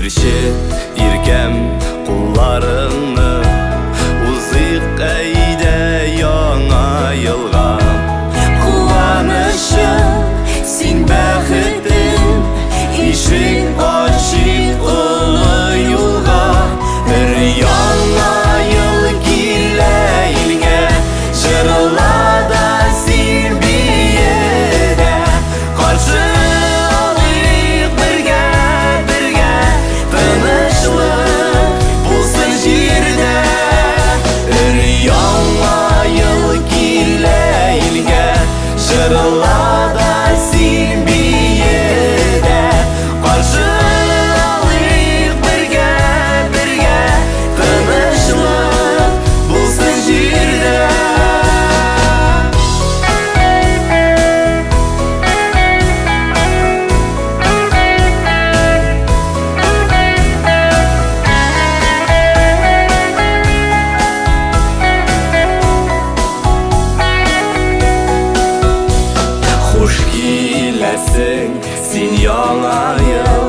Иршет иркем кулларыңны, узыйк әйдә яңа елга. Куанычым, син бәхетем, ишек ачык олы юлга. Бер яңа ел килә илгә, җырлада син биедә. Каршы алыйк бергә, тынычлык булсын җирдә. Бер яңа ел килә илгә, җырлада син биедә. Каршы алыйк бергә, тынычлык булсын җирдә. Хуш киләсең син яңа ел,